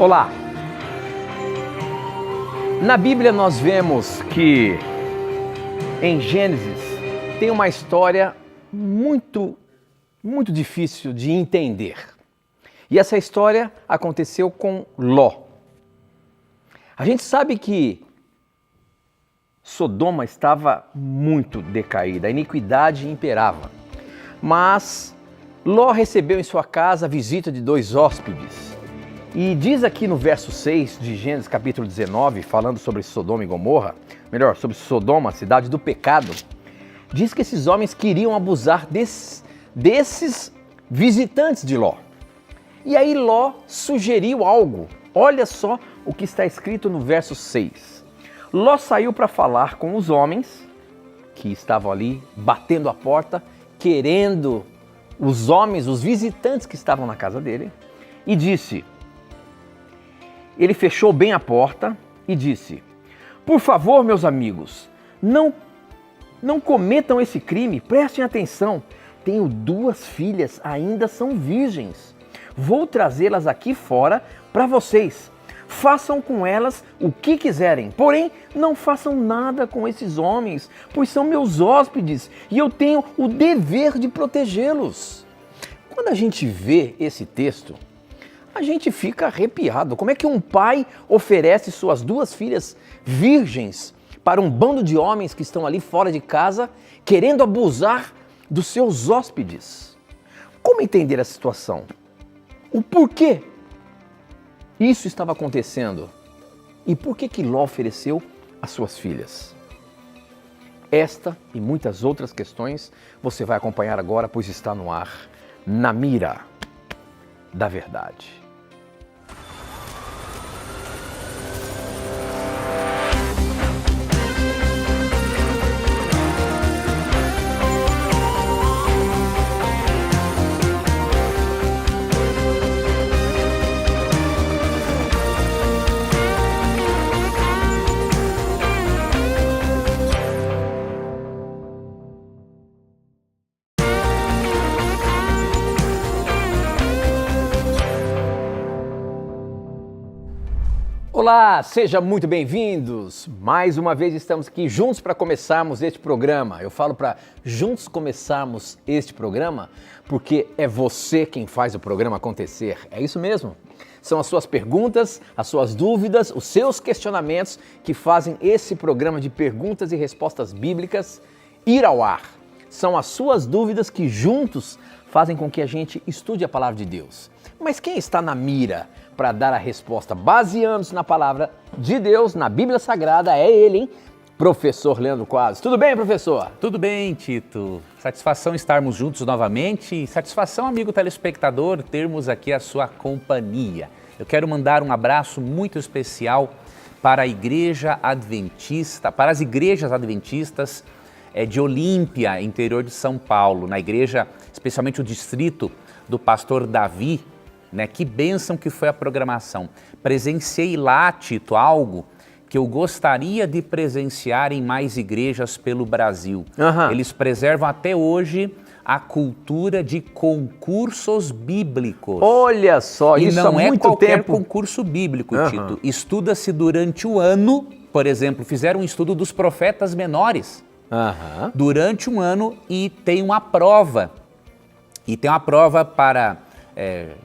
Olá! Na Bíblia nós vemos que em Gênesis tem uma história muito difícil de entender. E essa história aconteceu com Ló. A gente sabe que Sodoma estava muito decaída, a iniquidade imperava. Mas Ló recebeu em sua casa a visita de 2 hóspedes. E diz aqui no verso 6 de Gênesis capítulo 19, falando sobre Sodoma e Gomorra, melhor, sobre Sodoma, a cidade do pecado, diz que esses homens queriam abusar desses visitantes de Ló. E aí Ló sugeriu algo. Olha só o que está escrito no verso 6. Ló saiu para falar com os homens que estavam ali batendo a porta, querendo os homens, os visitantes que estavam na casa dele, e disse... Ele fechou bem a porta e disse: por favor, meus amigos, não cometam esse crime, prestem atenção. Tenho 2 filhas, ainda são virgens. Vou trazê-las aqui fora para vocês. Façam com elas o que quiserem, porém não façam nada com esses homens, pois são meus hóspedes e eu tenho o dever de protegê-los. Quando a gente vê esse texto, a gente fica arrepiado. Como é que um pai oferece suas 2 filhas virgens para um bando de homens que estão ali fora de casa, querendo abusar dos seus hóspedes? Como entender a situação? O porquê isso estava acontecendo? E por que Ló ofereceu as suas filhas? Esta e muitas outras questões você vai acompanhar agora, pois está no ar, Na Mira da Verdade. Olá, sejam muito bem-vindos! Mais uma vez estamos aqui juntos para começarmos este programa. Eu falo para juntos começarmos este programa porque é você quem faz o programa acontecer. É isso mesmo? São as suas perguntas, as suas dúvidas, os seus questionamentos que fazem esse programa de perguntas e respostas bíblicas ir ao ar. São as suas dúvidas que juntos fazem com que a gente estude a palavra de Deus. Mas quem está na mira para dar a resposta baseando-se na palavra de Deus, na Bíblia Sagrada, é ele, hein? Professor Leandro Quadros. Tudo bem, professor? Tudo bem, Tito. Satisfação estarmos juntos novamente. Satisfação, amigo telespectador, termos aqui a sua companhia. Eu quero mandar um abraço muito especial para a Igreja Adventista, para as igrejas adventistas de Olímpia, interior de São Paulo, na igreja, especialmente o distrito do pastor Davi, né? Que bênção que foi a programação. Presenciei lá, Tito, algo que eu gostaria de presenciar em mais igrejas pelo Brasil. Eles preservam até hoje a cultura de concursos bíblicos. Olha só, e isso há não é muito qualquer tempo. concurso bíblico, Tito. Estuda-se durante o ano, por exemplo, fizeram um estudo dos profetas menores. Durante um ano e tem uma prova. E tem uma prova para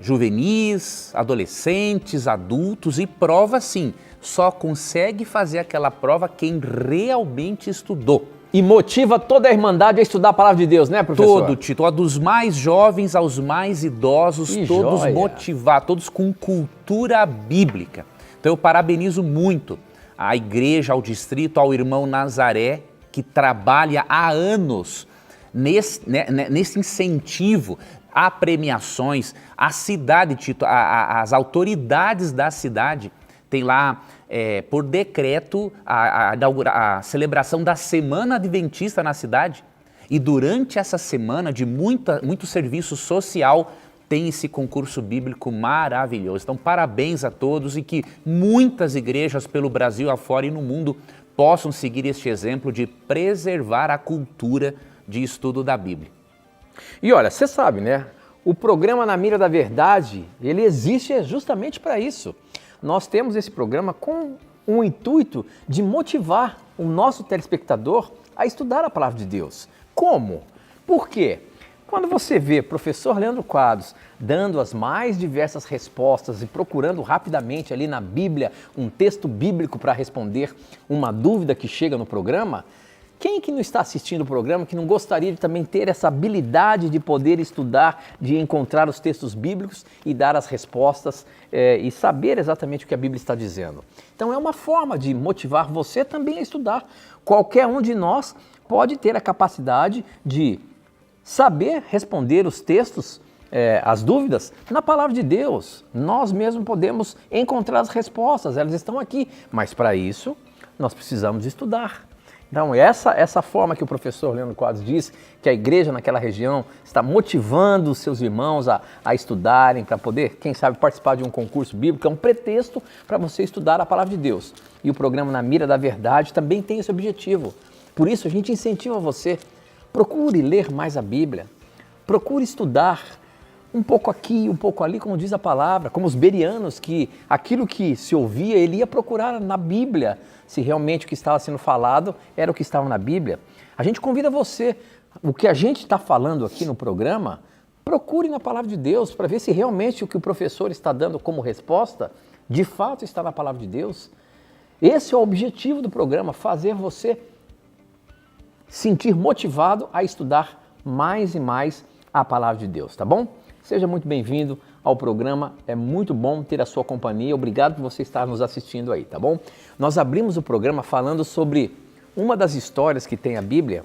juvenis, adolescentes, adultos e prova sim. Só consegue fazer aquela prova quem realmente estudou. E motiva toda a Irmandade a estudar a palavra de Deus, né, professor? Todo, Tito. Dos mais jovens aos mais idosos, Que todos joia. motivados, todos com cultura bíblica. Então eu parabenizo muito a igreja, ao distrito, ao irmão Nazaré, que trabalha há anos nesse incentivo a premiações, a cidade, Tito, as autoridades da cidade tem lá, por decreto, a celebração da Semana Adventista na cidade. E durante essa semana de muito serviço social, tem esse concurso bíblico maravilhoso. Então, parabéns a todos e que muitas igrejas pelo Brasil afora e no mundo possam seguir este exemplo de preservar a cultura de estudo da Bíblia. E olha, você sabe, né? O programa Na Mira da Verdade, ele existe justamente para isso. nós temos esse programa com o intuito de motivar o nosso telespectador a estudar a palavra de Deus. Como? Por quê? Quando você vê professor Leandro Quadros dando as mais diversas respostas e procurando rapidamente ali na Bíblia um texto bíblico para responder uma dúvida que chega no programa, quem que não está assistindo o programa que não gostaria de também ter essa habilidade de poder estudar, de encontrar os textos bíblicos e dar as respostas e saber exatamente o que a Bíblia está dizendo? Então é uma forma de motivar você também a estudar. Qualquer um de nós pode ter a capacidade de saber responder os textos, as dúvidas, na palavra de Deus. Nós mesmos podemos encontrar as respostas, elas estão aqui. Mas para isso, nós precisamos estudar. Então, essa forma que o professor Leandro Quadros diz, que a igreja naquela região está motivando os seus irmãos a estudarem, para poder, quem sabe, participar de um concurso bíblico, é um pretexto para você estudar a palavra de Deus. E o programa Na Mira da Verdade também tem esse objetivo. Por isso, a gente incentiva você. Procure ler mais a Bíblia, procure estudar um pouco aqui, um pouco ali, como diz a palavra, como os bereanos, que aquilo que se ouvia, ele ia procurar na Bíblia, se realmente o que estava sendo falado era o que estava na Bíblia. A gente convida você, o que a gente está falando aqui no programa, procure na palavra de Deus para ver se realmente o que o professor está dando como resposta, de fato está na palavra de Deus. Esse é o objetivo do programa, fazer você sentir motivado a estudar mais e mais a palavra de Deus, tá bom? Seja muito bem-vindo ao programa, é muito bom ter a sua companhia, obrigado por você estar nos assistindo aí, tá bom? Nós abrimos o programa falando sobre uma das histórias que tem a Bíblia,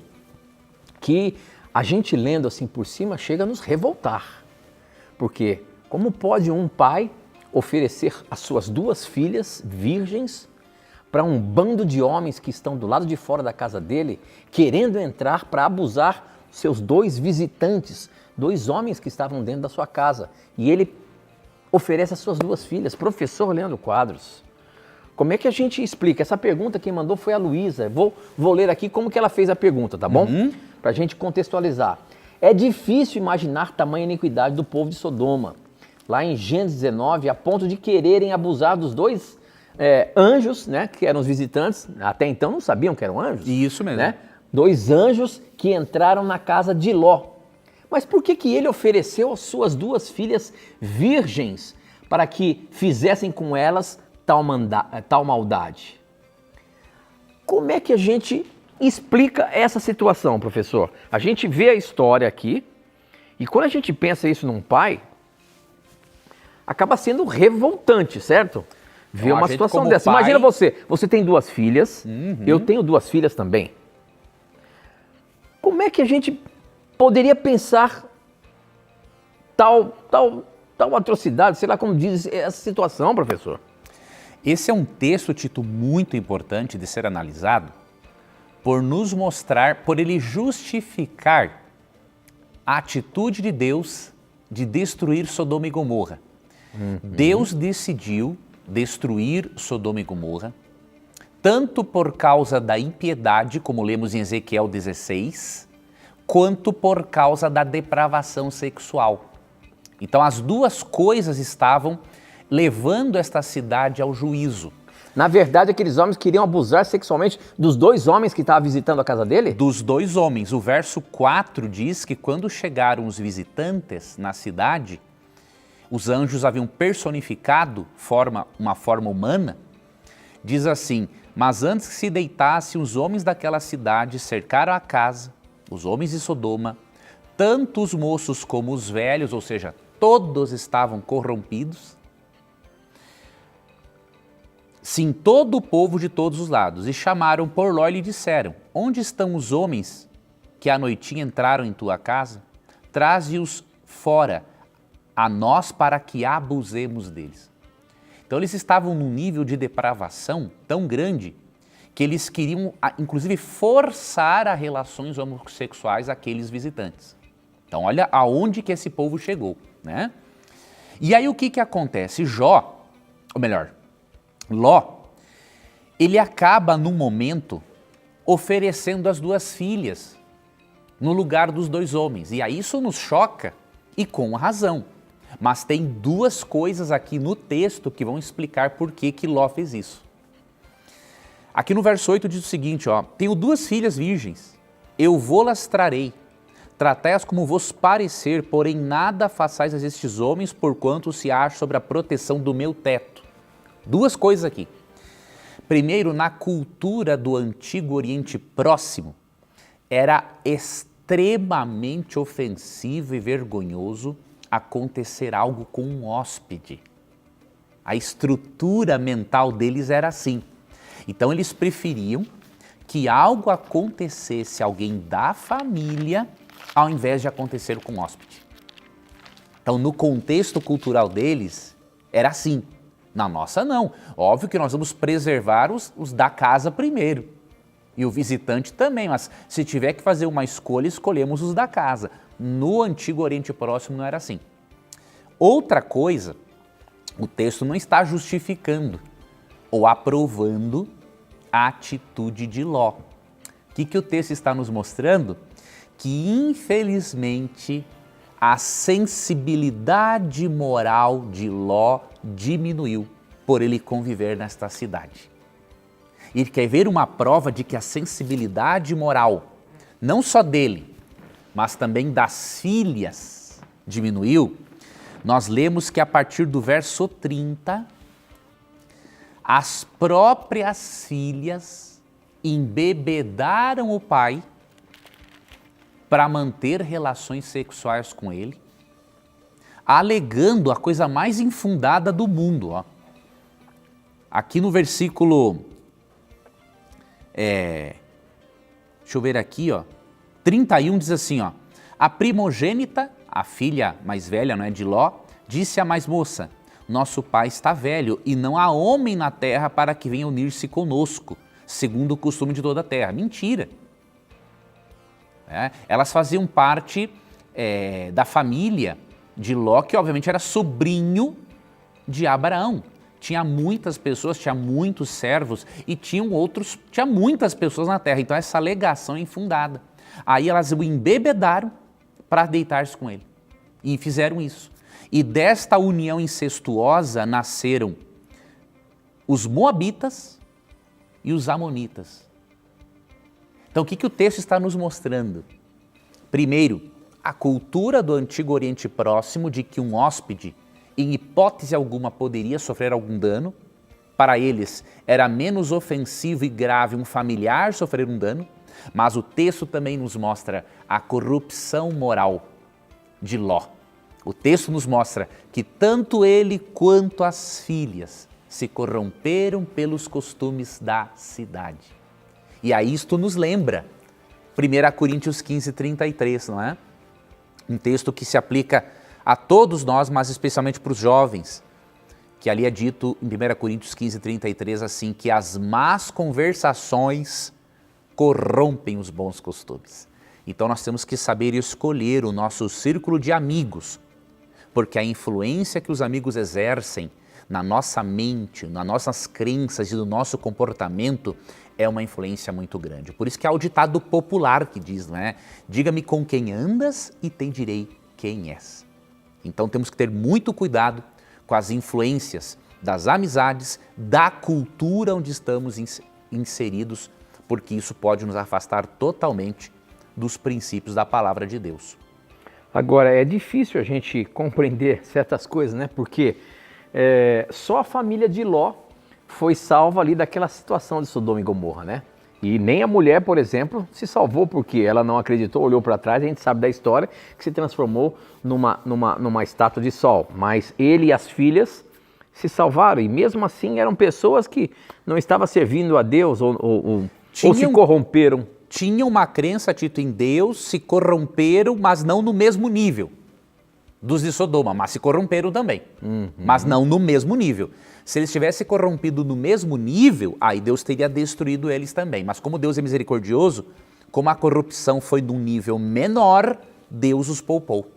que a gente lendo assim por cima chega a nos revoltar, porque como pode um pai oferecer as suas duas filhas virgens para um bando de homens que estão do lado de fora da casa dele, querendo entrar para abusar seus dois visitantes, dois homens que estavam dentro da sua casa. E ele oferece as suas duas filhas. Professor Leandro Quadros, como é que a gente explica? Essa pergunta quem mandou foi a Luísa. Vou ler aqui como que ela fez a pergunta, tá bom? Para a gente contextualizar. É difícil imaginar tamanha iniquidade do povo de Sodoma. Lá em Gênesis 19, a ponto de quererem abusar dos dois anjos, né, que eram os visitantes, até então não sabiam que eram anjos. Isso mesmo. Né? Dois anjos que entraram na casa de Ló. Mas por que ele ofereceu as suas duas filhas virgens para que fizessem com elas tal maldade? Como é que a gente explica essa situação, professor? A gente vê a história aqui e quando a gente pensa isso num pai, acaba sendo revoltante, certo? Ver uma situação dessa. Pai... Imagina você tem duas filhas, eu tenho duas filhas também. Como é que a gente poderia pensar tal atrocidade, sei lá como diz essa situação, professor? Esse é um texto, Tito, muito importante de ser analisado por nos mostrar, por ele justificar a atitude de Deus de destruir Sodoma e Gomorra. Deus decidiu destruir Sodoma e Gomorra, tanto por causa da impiedade, como lemos em Ezequiel 16, quanto por causa da depravação sexual. Então as duas coisas estavam levando esta cidade ao juízo. Na verdade, aqueles homens queriam abusar sexualmente dos dois homens que estavam visitando a casa dele? Dos dois homens. O verso 4 diz que quando chegaram os visitantes na cidade, os anjos haviam personificado uma forma humana. Diz assim: mas antes que se deitassem, os homens daquela cidade cercaram a casa, os homens de Sodoma, tanto os moços como os velhos, ou seja, todos estavam corrompidos. Sim, todo o povo de todos os lados, e chamaram por Ló e lhe disseram: onde estão os homens que à noitinha entraram em tua casa? Traze-os fora a nós para que abusemos deles. Então eles estavam num nível de depravação tão grande que eles queriam, inclusive, forçar a relações homossexuais àqueles visitantes. Então olha aonde que esse povo chegou, né? E aí o que acontece? Ló, ele acaba num momento oferecendo as duas filhas no lugar dos dois homens. E aí isso nos choca, e com razão. Mas tem duas coisas aqui no texto que vão explicar por que Ló fez isso. Aqui no verso 8 diz o seguinte, ó, tenho 2 filhas virgens, eu vou-las trarei, tratai-as como vos parecer, porém nada façais a estes homens, porquanto se acham sobre a proteção do meu teto. 2 coisas aqui. Primeiro, na cultura do Antigo Oriente Próximo, era extremamente ofensivo e vergonhoso acontecer algo com um hóspede. A estrutura mental deles era assim. Então eles preferiam que algo acontecesse a alguém da família ao invés de acontecer com um hóspede. Então no contexto cultural deles era assim. Na nossa não. Óbvio que nós vamos preservar os da casa primeiro. E o visitante também, mas se tiver que fazer uma escolha, escolhemos os da casa. No Antigo Oriente Próximo não era assim. Outra coisa, o texto não está justificando ou aprovando a atitude de Ló. O que o texto está nos mostrando? Que infelizmente a sensibilidade moral de Ló diminuiu por ele conviver nesta cidade. E quer ver uma prova de que a sensibilidade moral, não só dele, mas também das filhas, diminuiu? Nós lemos que a partir do verso 30, as próprias filhas embebedaram o pai para manter relações sexuais com ele, alegando a coisa mais infundada do mundo. Ó. Aqui no versículo, deixa eu ver aqui, ó, 31 diz assim, ó, a primogênita, a filha mais velha, não é, de Ló, disse à mais moça, nosso pai está velho e não há homem na terra para que venha unir-se conosco, segundo o costume de toda a terra. Mentira. Elas faziam parte da família de Ló, que obviamente era sobrinho de Abraão. Tinha muitas pessoas, tinha muitos servos e tinha muitas pessoas na terra. Então essa alegação é infundada. Aí elas o embebedaram para deitar-se com ele. E fizeram isso. E desta união incestuosa nasceram os moabitas e os amonitas. Então o que o texto está nos mostrando? Primeiro, a cultura do Antigo Oriente Próximo de que um hóspede, em hipótese alguma, poderia sofrer algum dano. Para eles era menos ofensivo e grave um familiar sofrer um dano, mas o texto também nos mostra a corrupção moral de Ló. O texto nos mostra que tanto ele quanto as filhas se corromperam pelos costumes da cidade. E aí isto nos lembra 1 Coríntios 15, 33, não é? Um texto que se aplica a todos nós, mas especialmente para os jovens, que ali é dito em 1 Coríntios 15, 33, assim, que as más conversações corrompem os bons costumes. Então nós temos que saber escolher o nosso círculo de amigos, porque a influência que os amigos exercem na nossa mente, nas nossas crenças e no nosso comportamento é uma influência muito grande. Por isso que há o ditado popular que diz, não é? Diga-me com quem andas e te direi quem és. Então temos que ter muito cuidado com as influências das amizades, da cultura onde estamos inseridos, porque isso pode nos afastar totalmente dos princípios da palavra de Deus. Agora, é difícil a gente compreender certas coisas, né? Porque só a família de Ló foi salva ali daquela situação de Sodoma e Gomorra, né? E nem a mulher, por exemplo, se salvou porque ela não acreditou, olhou para trás, a gente sabe da história, que se transformou numa estátua de sol. Mas ele e as filhas se salvaram e mesmo assim eram pessoas que não estavam servindo a Deus ou se corromperam. Tinham uma crença, Tito, em Deus, se corromperam, mas não no mesmo nível dos de Sodoma, mas se corromperam também, mas não no mesmo nível. Se eles tivessem corrompido no mesmo nível, aí Deus teria destruído eles também. Mas como Deus é misericordioso, como a corrupção foi num nível menor, Deus os poupou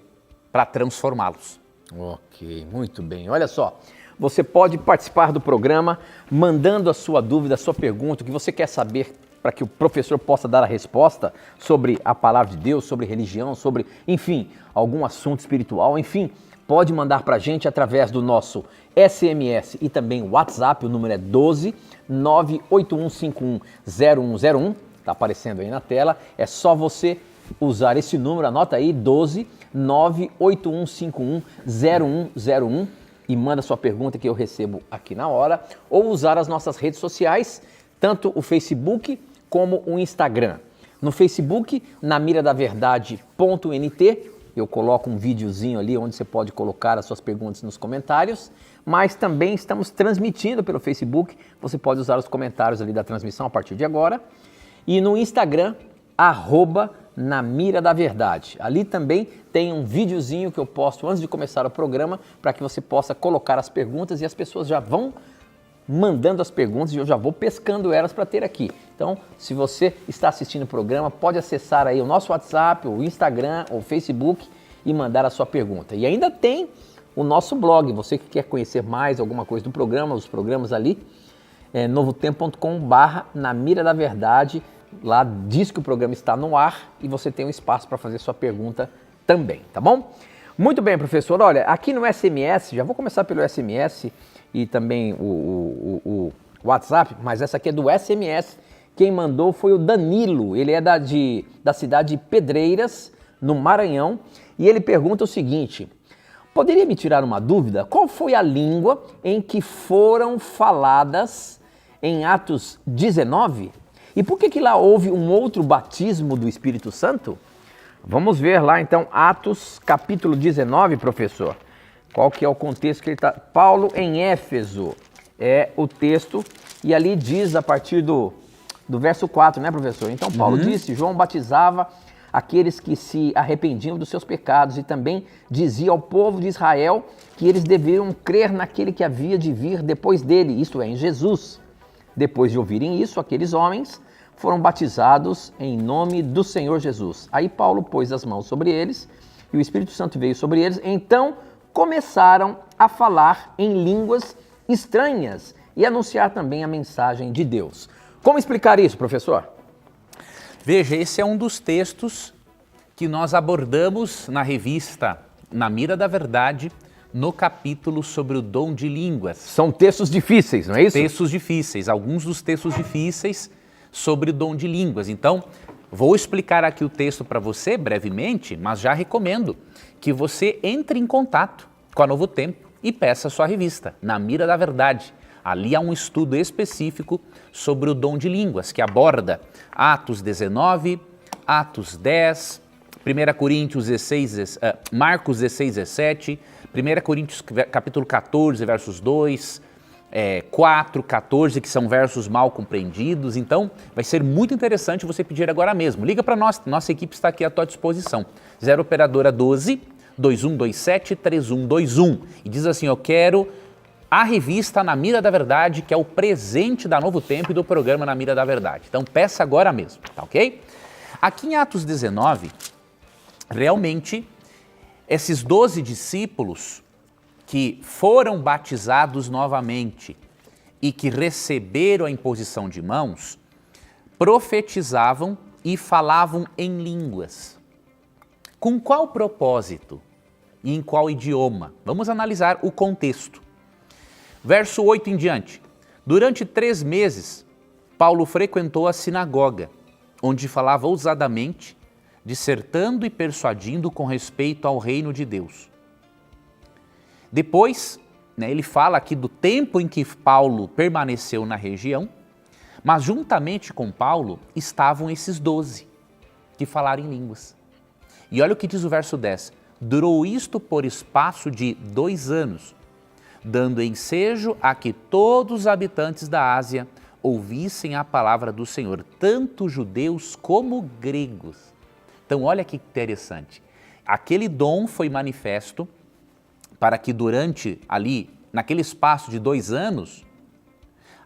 para transformá-los. Ok, muito bem. Olha só, você pode participar do programa mandando a sua dúvida, a sua pergunta, o que você quer saber para que o professor possa dar a resposta sobre a palavra de Deus, sobre religião, sobre, enfim, algum assunto espiritual, enfim. pode mandar para a gente através do nosso SMS e também WhatsApp, o número é 12 981510101, está aparecendo aí na tela, é só você usar esse número, anota aí, 12 981510101 e manda sua pergunta que eu recebo aqui na hora, ou usar as nossas redes sociais, tanto o Facebook como o Instagram. No Facebook, namiradaverdade.nt, eu coloco um videozinho ali onde você pode colocar as suas perguntas nos comentários, mas também estamos transmitindo pelo Facebook, você pode usar os comentários ali da transmissão a partir de agora. E no Instagram, @namiradaverdade. Ali também tem um videozinho que eu posto antes de começar o programa para que você possa colocar as perguntas e as pessoas já vão mandando as perguntas e eu já vou pescando elas para ter aqui. Então, se você está assistindo o programa, pode acessar aí o nosso WhatsApp, o Instagram, ou o Facebook e mandar a sua pergunta. E ainda tem o nosso blog, você que quer conhecer mais alguma coisa do programa, os programas ali, novotempo.com/namiradaverdade. Lá diz que o programa está no ar e você tem um espaço para fazer sua pergunta também, tá bom? Muito bem, professor. Olha, aqui no SMS, já vou começar pelo SMS e também o WhatsApp, mas essa aqui é do SMS. Quem mandou foi o Danilo, ele é da cidade de Pedreiras, no Maranhão, e ele pergunta o seguinte: poderia me tirar uma dúvida? Qual foi a língua em que foram faladas em Atos 19? E por que lá houve um outro batismo do Espírito Santo? Vamos ver lá então Atos capítulo 19, professor. Qual que é o contexto que ele está? Paulo em Éfeso é o texto e ali diz a partir do verso 4, né, professor? Então Paulo disse, João batizava aqueles que se arrependiam dos seus pecados e também dizia ao povo de Israel que eles deveriam crer naquele que havia de vir depois dele, isto é, em Jesus. Depois de ouvirem isso, aqueles homens foram batizados em nome do Senhor Jesus. Aí Paulo pôs as mãos sobre eles e o Espírito Santo veio sobre eles. Então começaram a falar em línguas estranhas e anunciar também a mensagem de Deus. Como explicar isso, professor? Veja, esse é um dos textos que nós abordamos na revista Na Mira da Verdade, no capítulo sobre o dom de línguas. São textos difíceis, não é isso? Textos difíceis, alguns dos textos difíceis sobre o dom de línguas. Então, vou explicar aqui o texto para você brevemente, mas já recomendo que você entre em contato com a Novo Tempo e peça a sua revista, Na Mira da Verdade. Ali há um estudo específico sobre o dom de línguas, que aborda Atos 19, Atos 10, 1 Coríntios 16, Marcos 16, 17, 1 Coríntios capítulo 14, versos 2, 4, 14, que são versos mal compreendidos. Então, vai ser muito interessante você pedir agora mesmo. Liga para nós, nossa equipe está aqui à tua disposição. 0 operadora 12 2127 3121 e diz assim, eu quero a revista Na Mira da Verdade, que é o presente da Novo Tempo e do programa Na Mira da Verdade. Então, peça agora mesmo, tá ok? Aqui em Atos 19, realmente, esses 12 discípulos que foram batizados novamente e que receberam a imposição de mãos, profetizavam e falavam em línguas. Com qual propósito e em qual idioma? Vamos analisar o contexto. Verso 8 em diante. Durante 3 meses, Paulo frequentou a sinagoga, onde falava ousadamente, dissertando e persuadindo com respeito ao reino de Deus. Depois, ele fala aqui do tempo em que Paulo permaneceu na região, mas juntamente com Paulo estavam esses 12 que falaram em línguas. E olha o que diz o verso 10. Durou isto por espaço de 2 anos, dando ensejo a que todos os habitantes da Ásia ouvissem a palavra do Senhor, tanto judeus como gregos. Então olha que interessante, aquele dom foi manifesto para que durante ali, naquele espaço de 2 anos,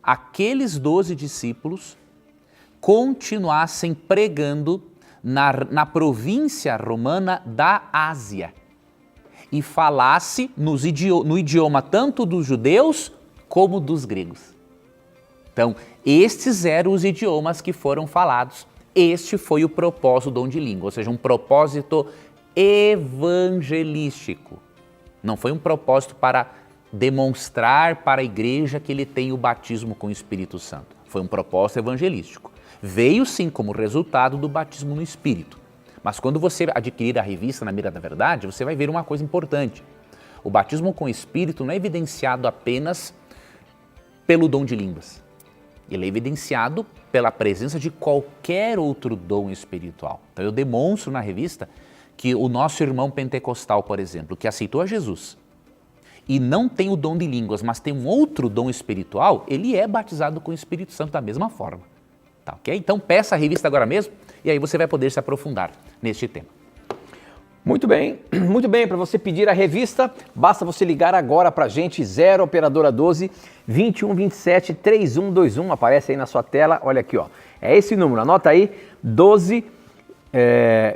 aqueles 12 discípulos continuassem pregando na província romana da Ásia e falasse no idioma tanto dos judeus como dos gregos. Então, estes eram os idiomas que foram falados. Este foi o propósito do dom de língua, ou seja, um propósito evangelístico. Não foi um propósito para demonstrar para a igreja que ele tem o batismo com o Espírito Santo. Foi um propósito evangelístico. Veio sim como resultado do batismo no Espírito. Mas quando você adquirir a revista Na Mira da Verdade, você vai ver uma coisa importante. O batismo com o Espírito não é evidenciado apenas pelo dom de línguas. Ele é evidenciado pela presença de qualquer outro dom espiritual. Então eu demonstro na revista que o nosso irmão pentecostal, por exemplo, que aceitou a Jesus e não tem o dom de línguas, mas tem um outro dom espiritual, ele é batizado com o Espírito Santo da mesma forma. Tá, ok? Então peça a revista agora mesmo e aí você vai poder se aprofundar neste tema. Muito bem. Para você pedir a revista, basta você ligar agora para a gente, 0 operadora 12 21 27 3121, aparece aí na sua tela, olha aqui, ó. É esse número, anota aí, 12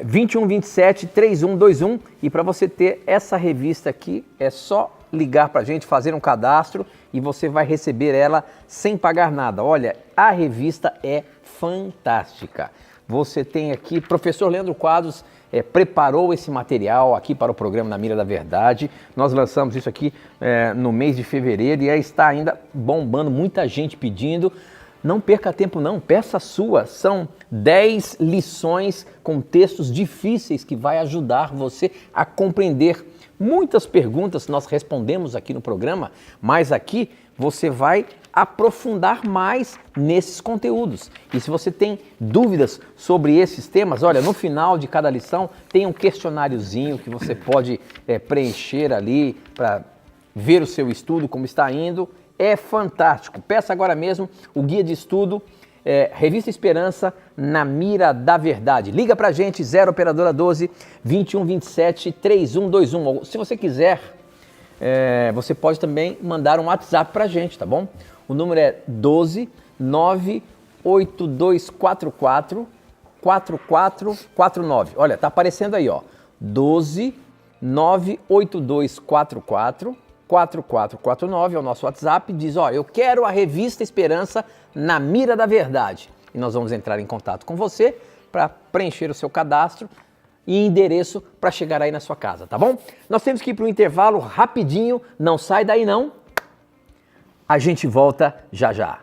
21 27 3121, e para você ter essa revista aqui, é só ligar para a gente, fazer um cadastro e você vai receber ela sem pagar nada. Olha, a revista é fantástica. Você tem aqui, professor Leandro Quadros preparou esse material aqui para o programa Na Mira da Verdade. Nós lançamos isso aqui no mês de fevereiro e aí está ainda bombando, muita gente pedindo. Não perca tempo não, peça a sua. São 10 lições com textos difíceis que vai ajudar você a compreender. Muitas perguntas nós respondemos aqui no programa, mas aqui você vai aprofundar mais nesses conteúdos. E se você tem dúvidas sobre esses temas, olha, no final de cada lição tem um questionáriozinho que você pode preencher ali para ver o seu estudo, como está indo. É fantástico. Peça agora mesmo o guia de estudo, Revista Esperança, Na Mira da Verdade. Liga pra gente, 0 operadora 12 21 27 3121. Se você quiser, você pode também mandar um WhatsApp pra gente, tá bom? O número é 12 98244 4449. Olha, tá aparecendo aí, ó. 12 98244 4449 é o nosso WhatsApp. Diz, ó, eu quero a Revista Esperança Na Mira da Verdade. E nós vamos entrar em contato com você para preencher o seu cadastro e endereço para chegar aí na sua casa, tá bom? Nós temos que ir para o intervalo rapidinho, não sai daí não. A gente volta já já.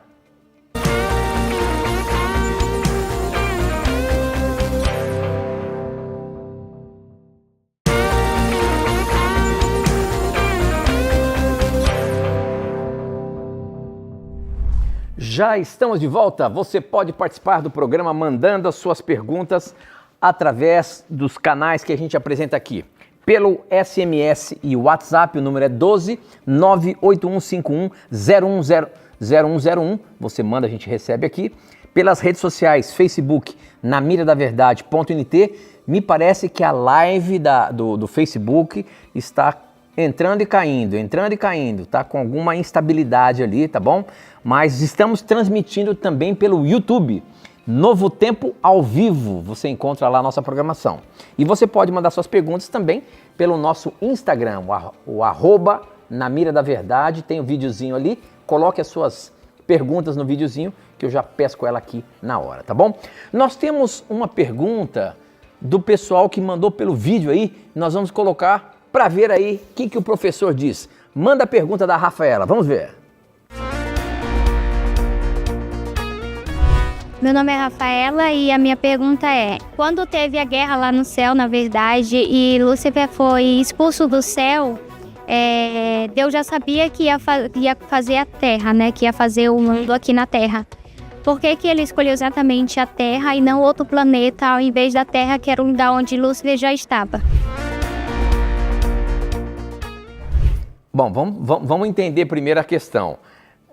Já estamos de volta. Você pode participar do programa mandando as suas perguntas através dos canais que a gente apresenta aqui. Pelo SMS e WhatsApp, o número é 12 98151 0101. Você manda, a gente recebe aqui. Pelas redes sociais, Facebook, Na Mira da Verdade.nt. Me parece que a live do Facebook está entrando e caindo, tá com alguma instabilidade ali, tá bom? Mas estamos transmitindo também pelo YouTube, Novo Tempo ao Vivo, você encontra lá a nossa programação. E você pode mandar suas perguntas também pelo nosso Instagram, o @ Na Mira da Verdade, tem um videozinho ali, coloque as suas perguntas no videozinho que eu já pesco ela aqui na hora, tá bom? Nós temos uma pergunta do pessoal que mandou pelo vídeo aí, nós vamos colocar para ver aí o que o professor diz. Manda a pergunta da Rafaela, vamos ver. Meu nome é Rafaela e a minha pergunta é: quando teve a guerra lá no céu, na verdade, e Lúcifer foi expulso do céu, Deus já sabia que ia fazer a Terra, né? Que ia fazer o mundo aqui na Terra. Por que ele escolheu exatamente a Terra e não outro planeta, ao invés da Terra, que era o lugar onde Lúcifer já estava? Bom, vamos entender primeiro a questão.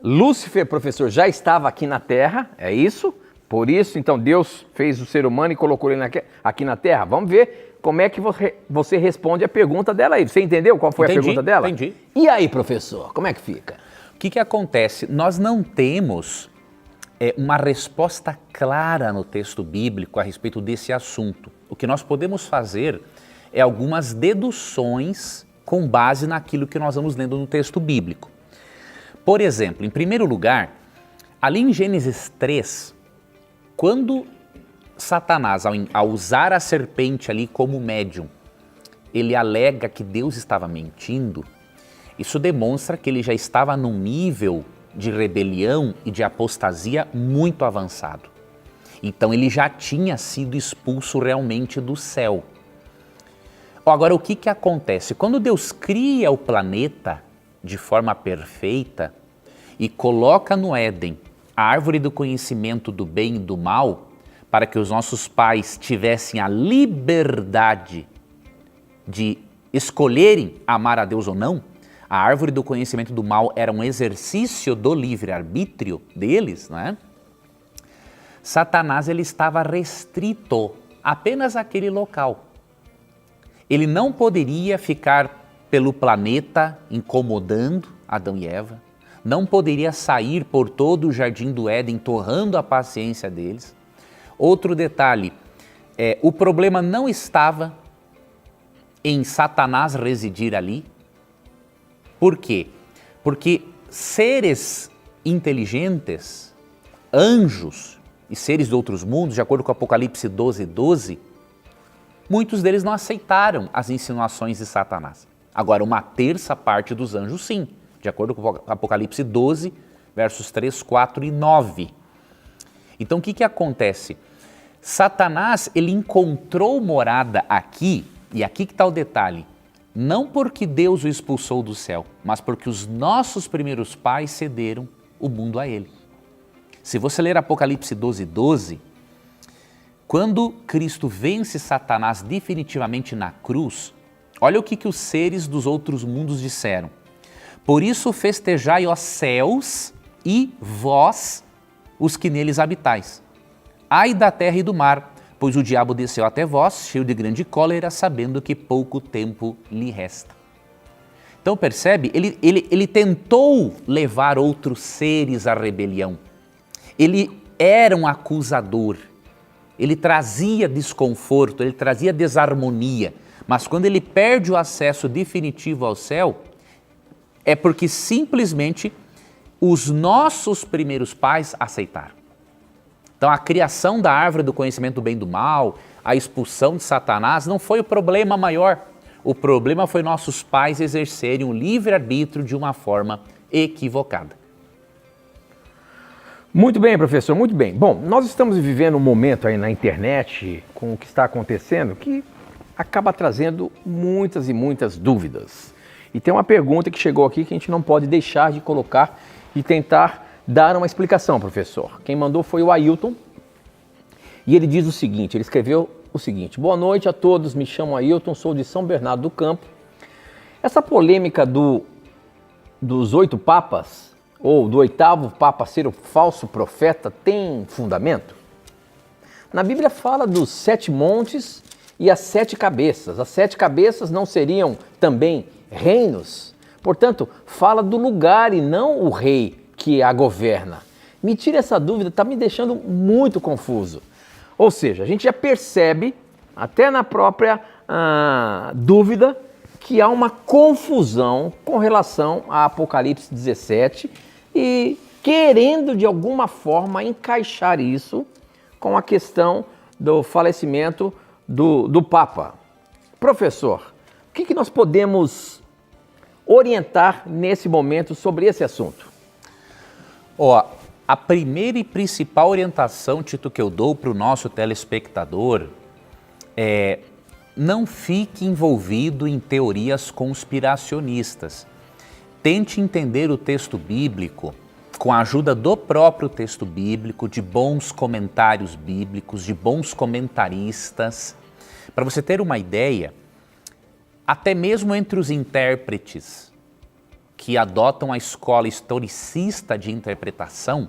Lúcifer, professor, já estava aqui na Terra, é isso? Por isso, então, Deus fez o ser humano e colocou ele aqui na Terra. Vamos ver como é que você responde a pergunta dela aí. Você entendeu qual foi a pergunta dela? Entendi. E aí, professor, como é que fica? O que acontece? Nós não temos uma resposta clara no texto bíblico a respeito desse assunto. O que nós podemos fazer é algumas deduções com base naquilo que nós vamos lendo no texto bíblico. Por exemplo, em primeiro lugar, ali em Gênesis 3, quando Satanás, ao usar a serpente ali como médium, ele alega que Deus estava mentindo, isso demonstra que ele já estava num nível de rebelião e de apostasia muito avançado. Então ele já tinha sido expulso realmente do céu. Agora, o que acontece? Quando Deus cria o planeta de forma perfeita e coloca no Éden a árvore do conhecimento do bem e do mal, para que os nossos pais tivessem a liberdade de escolherem amar a Deus ou não, a árvore do conhecimento do mal era um exercício do livre-arbítrio deles, não é? Satanás, ele estava restrito apenas àquele local. Ele não poderia ficar pelo planeta incomodando Adão e Eva, não poderia sair por todo o jardim do Éden torrando a paciência deles. Outro detalhe, o problema não estava em Satanás residir ali. Por quê? Porque seres inteligentes, anjos e seres de outros mundos, de acordo com Apocalipse 12:12, muitos deles não aceitaram as insinuações de Satanás. Agora, uma terça parte dos anjos sim, de acordo com Apocalipse 12, versos 3, 4 e 9. Então, o que acontece? Satanás, ele encontrou morada aqui, e aqui que está o detalhe, não porque Deus o expulsou do céu, mas porque os nossos primeiros pais cederam o mundo a ele. Se você ler Apocalipse 12:12, quando Cristo vence Satanás definitivamente na cruz, olha o que os seres dos outros mundos disseram. Por isso festejai, ó céus, e vós, os que neles habitais. Ai da terra e do mar, pois o diabo desceu até vós, cheio de grande cólera, sabendo que pouco tempo lhe resta. Então percebe, ele tentou levar outros seres à rebelião. Ele era um acusador, ele trazia desconforto, ele trazia desarmonia, mas quando ele perde o acesso definitivo ao céu, é porque simplesmente os nossos primeiros pais aceitaram. Então a criação da árvore do conhecimento do bem e do mal, a expulsão de Satanás não foi o problema maior. O problema foi nossos pais exercerem o livre-arbítrio de uma forma equivocada. Muito bem, professor, muito bem. Bom, nós estamos vivendo um momento aí na internet com o que está acontecendo que acaba trazendo muitas e muitas dúvidas. E tem uma pergunta que chegou aqui que a gente não pode deixar de colocar e tentar dar uma explicação, professor. Quem mandou foi o Ailton e ele diz o seguinte, ele escreveu o seguinte: boa noite a todos, me chamo Ailton, sou de São Bernardo do Campo. Essa polêmica dos 8 papas, ou do 8º papa ser o falso profeta, tem fundamento? Na Bíblia fala dos 7 montes e as 7 cabeças. As 7 cabeças não seriam também reinos? Portanto, fala do lugar e não o rei que a governa. Me tira essa dúvida, está me deixando muito confuso. Ou seja, a gente já percebe, até na própria dúvida, que há uma confusão com relação a Apocalipse 17 e querendo de alguma forma encaixar isso com a questão do falecimento do Papa. Professor, o que nós podemos orientar nesse momento sobre esse assunto? A primeira e principal orientação, Tito, que eu dou para o nosso telespectador é: não fique envolvido em teorias conspiracionistas. Tente entender o texto bíblico com a ajuda do próprio texto bíblico, de bons comentários bíblicos, de bons comentaristas. Para você ter uma ideia, até mesmo entre os intérpretes que adotam a escola historicista de interpretação,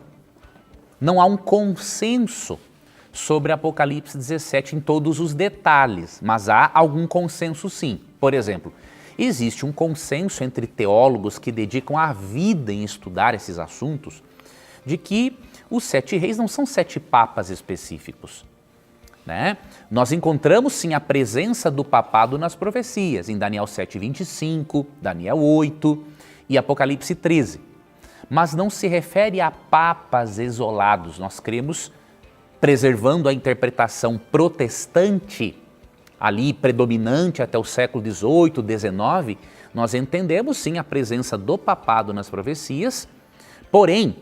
não há um consenso sobre Apocalipse 17 em todos os detalhes, mas há algum consenso sim. Por exemplo, existe um consenso entre teólogos que dedicam a vida em estudar esses assuntos, de que os 7 reis não são 7 papas específicos, né? Nós encontramos sim a presença do papado nas profecias, em Daniel 7:25, Daniel 8 e Apocalipse 13. Mas não se refere a papas isolados. Nós cremos, preservando a interpretação protestante, ali predominante até o século XVIII, XIX, nós entendemos sim a presença do papado nas profecias, porém,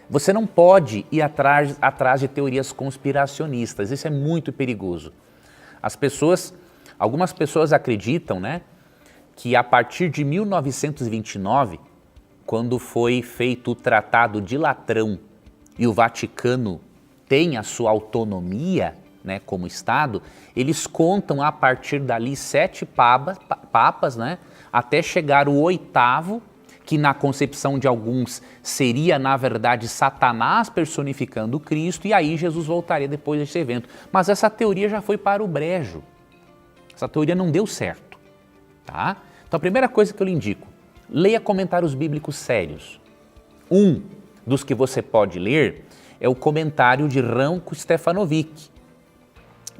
você não pode ir atrás de teorias conspiracionistas, isso é muito perigoso. Algumas pessoas acreditam, né, que a partir de 1929, quando foi feito o Tratado de Latrão e o Vaticano tem a sua autonomia, né, como Estado, eles contam a partir dali 7 papas, né, até chegar o 8º, que na concepção de alguns seria, na verdade, Satanás personificando Cristo, e aí Jesus voltaria depois desse evento. Mas essa teoria já foi para o brejo. Essa teoria não deu certo, tá? Então a primeira coisa que eu lhe indico, leia comentários bíblicos sérios. Um dos que você pode ler é o comentário de Ranko Stefanovic,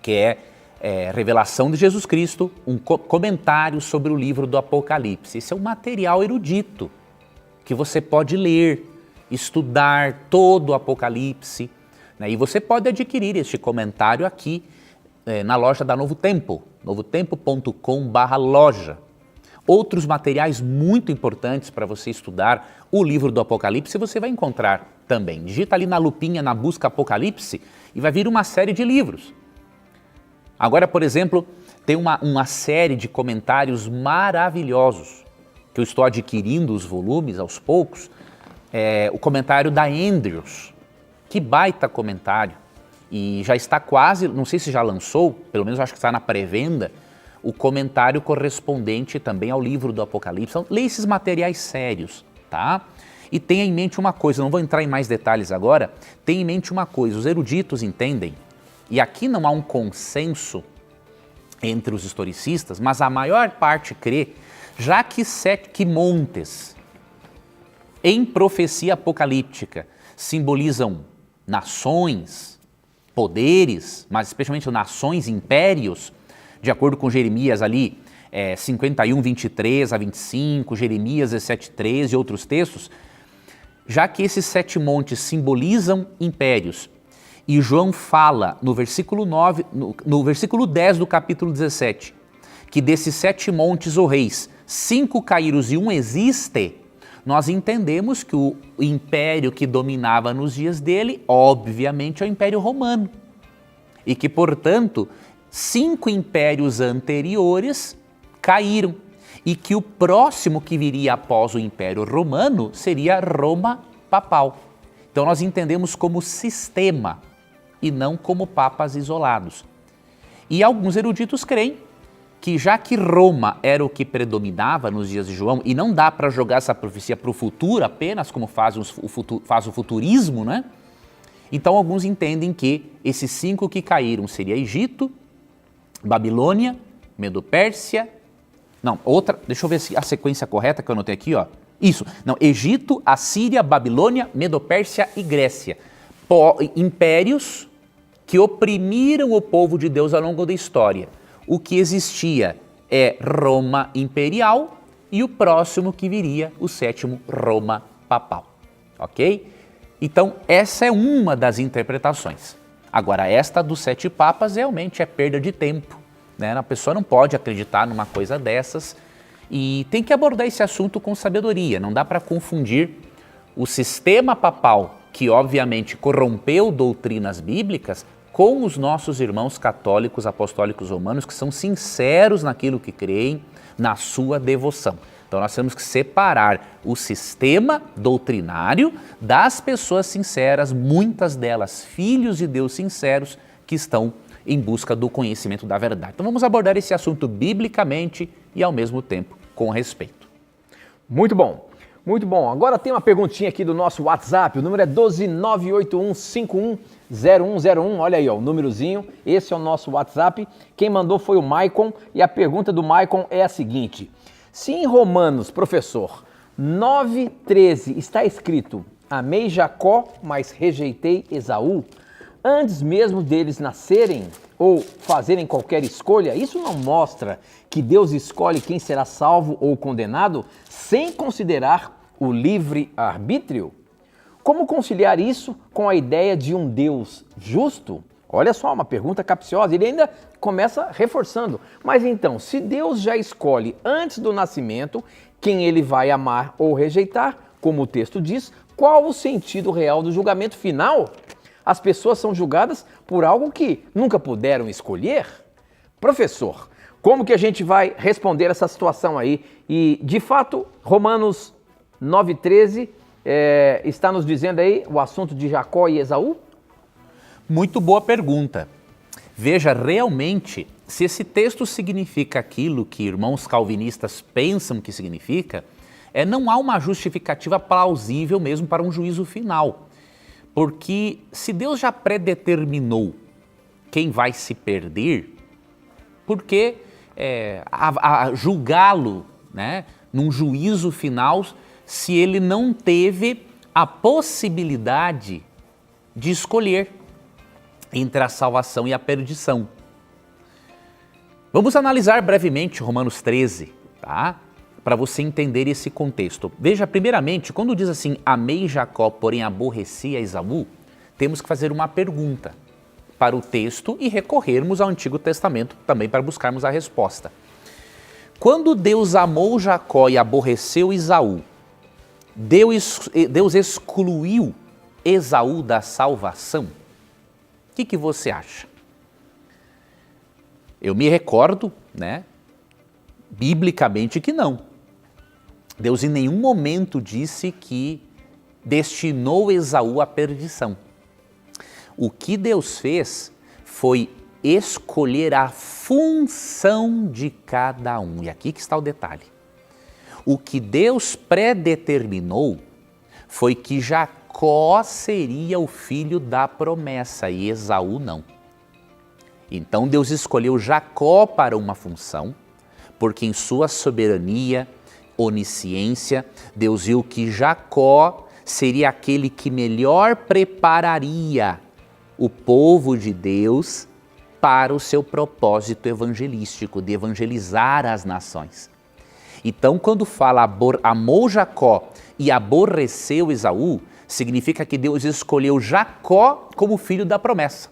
que é Revelação de Jesus Cristo, um comentário sobre o livro do Apocalipse. Esse é um material erudito que você pode ler, estudar todo o Apocalipse, né? E você pode adquirir este comentário aqui na loja da Novo Tempo, novotempo.com/loja. Outros materiais muito importantes para você estudar o livro do Apocalipse você vai encontrar também. Digita ali na lupinha, na busca Apocalipse, e vai vir uma série de livros. Agora, por exemplo, tem uma série de comentários maravilhosos, que eu estou adquirindo os volumes aos poucos, o comentário da Andrews. Que baita comentário! E já está quase, não sei se já lançou, pelo menos acho que está na pré-venda, o comentário correspondente também ao livro do Apocalipse. Então, leia esses materiais sérios, tá? E tenha em mente uma coisa, não vou entrar em mais detalhes agora, tenha em mente uma coisa, os eruditos entendem, e aqui não há um consenso entre os historicistas, mas a maior parte crê, já que montes em profecia apocalíptica simbolizam nações, poderes, mas especialmente nações, impérios, de acordo com Jeremias ali, 51, 23 a 25, Jeremias 17, 13 e outros textos, já que esses 7 montes simbolizam impérios, e João fala no versículo 9, no versículo 10 do capítulo 17, que desses 7 montes ou reis, 5 caíram e 1 existe, nós entendemos que o império que dominava nos dias dele, obviamente, é o Império Romano. E que, portanto, 5 impérios anteriores caíram. E que o próximo que viria após o Império Romano seria Roma papal. Então nós entendemos como sistema e não como papas isolados. E alguns eruditos creem que já que Roma era o que predominava nos dias de João, e não dá para jogar essa profecia para o futuro apenas, como faz o futurismo, né? Então alguns entendem que esses 5 que caíram seria Egito, Babilônia, Medo-Pérsia, deixa eu ver a sequência correta que eu anotei aqui, ó. Isso, Egito, Assíria, Babilônia, Medo-Pérsia e Grécia. Impérios que oprimiram o povo de Deus ao longo da história. O que existia é Roma imperial e o próximo que viria, o 7º, Roma papal, ok? Então, essa é uma das interpretações. Agora, esta dos 7 papas realmente é perda de tempo, né? A pessoa não pode acreditar numa coisa dessas e tem que abordar esse assunto com sabedoria. Não dá para confundir o sistema papal, que obviamente corrompeu doutrinas bíblicas, com os nossos irmãos católicos apostólicos romanos, que são sinceros naquilo que creem, na sua devoção. Então nós temos que separar o sistema doutrinário das pessoas sinceras, muitas delas filhos de Deus sinceros, que estão em busca do conhecimento da verdade. Então vamos abordar esse assunto biblicamente e ao mesmo tempo com respeito. Muito bom. Muito bom. Agora tem uma perguntinha aqui do nosso WhatsApp. O número é 12981510101. Olha aí, ó, o númerozinho. Esse é o nosso WhatsApp. Quem mandou foi o Maicon. E a pergunta do Maicon é a seguinte. Se em Romanos, professor, 9:13 está escrito: amei Jacó, mas rejeitei Esaú, antes mesmo deles nascerem ou fazerem qualquer escolha, isso não mostra que Deus escolhe quem será salvo ou condenado sem considerar o livre-arbítrio? Como conciliar isso com a ideia de um Deus justo? Olha só, uma pergunta capciosa. Ele ainda começa reforçando. Mas então, se Deus já escolhe antes do nascimento quem ele vai amar ou rejeitar, como o texto diz, qual o sentido real do julgamento final? As pessoas são julgadas por algo que nunca puderam escolher? Professor, como que a gente vai responder essa situação aí? E, de fato, Romanos 9,13 está nos dizendo aí o assunto de Jacó e Esaú? Muito boa pergunta. Veja, realmente, se esse texto significa aquilo que irmãos calvinistas pensam que significa, não há uma justificativa plausível mesmo para um juízo final. Porque se Deus já predeterminou quem vai se perder, por que julgá-lo, né, num juízo final se ele não teve a possibilidade de escolher entre a salvação e a perdição? Vamos analisar brevemente Romanos 13, tá? Para você entender esse contexto. Veja, primeiramente, quando diz assim, amei Jacó, porém aborreci a Esaú, temos que fazer uma pergunta para o texto e recorrermos ao Antigo Testamento também para buscarmos a resposta. Quando Deus amou Jacó e aborreceu Esaú, Deus excluiu Esaú da salvação? O que você acha? Eu me recordo, né, biblicamente que não. Deus em nenhum momento disse que destinou Esaú à perdição. O que Deus fez foi escolher a função de cada um. E aqui que está o detalhe. O que Deus predeterminou foi que Jacó seria o filho da promessa e Esaú não. Então Deus escolheu Jacó para uma função, porque em sua soberania, onisciência, Deus viu que Jacó seria aquele que melhor prepararia o povo de Deus para o seu propósito evangelístico, de evangelizar as nações. Então, quando fala amou Jacó e aborreceu Esaú, significa que Deus escolheu Jacó como filho da promessa.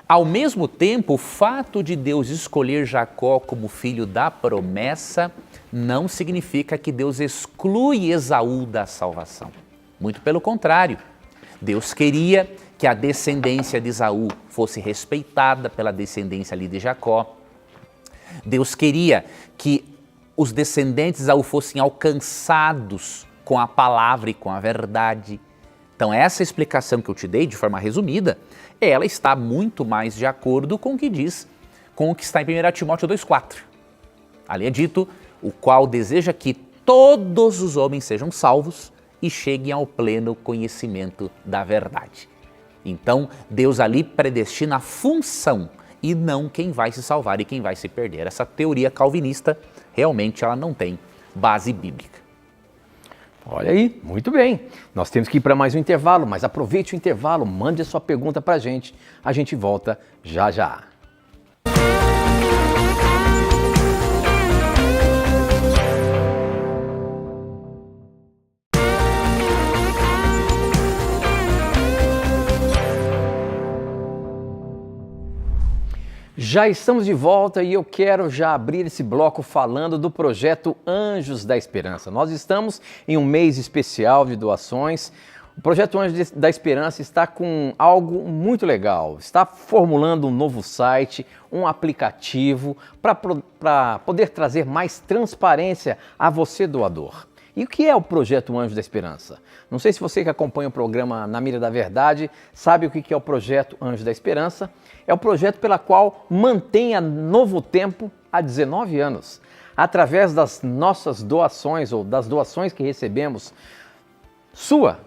Ao mesmo tempo, o fato de Deus escolher Jacó como filho da promessa não significa que Deus exclui Esaú da salvação. Muito pelo contrário, Deus queria que a descendência de Esaú fosse respeitada pela descendência ali de Jacó. Deus queria que os descendentes de Esaú fossem alcançados com a palavra e com a verdade. Então essa explicação que eu te dei de forma resumida, ela está muito mais de acordo com o que diz, com o que está em 1 Timóteo 2,4. Ali é dito, o qual deseja que todos os homens sejam salvos e cheguem ao pleno conhecimento da verdade. Então Deus ali predestina a função e não quem vai se salvar e quem vai se perder. Essa teoria calvinista realmente ela não tem base bíblica. Olha aí, muito bem. Nós temos que ir para mais um intervalo, mas aproveite o intervalo, mande a sua pergunta para a gente volta já já. Já estamos de volta e eu quero já abrir esse bloco falando do projeto Anjos da Esperança. Nós estamos em um mês especial de doações. O projeto Anjos da Esperança está com algo muito legal. Está formulando um novo site, um aplicativo para poder trazer mais transparência a você, doador. E o que é o projeto Anjos da Esperança? Não sei se você que acompanha o programa Na Mira da Verdade sabe o que é o projeto Anjos da Esperança. É o projeto pela qual mantém a Novo Tempo há 19 anos. Através das nossas doações ou das doações que recebemos, sua,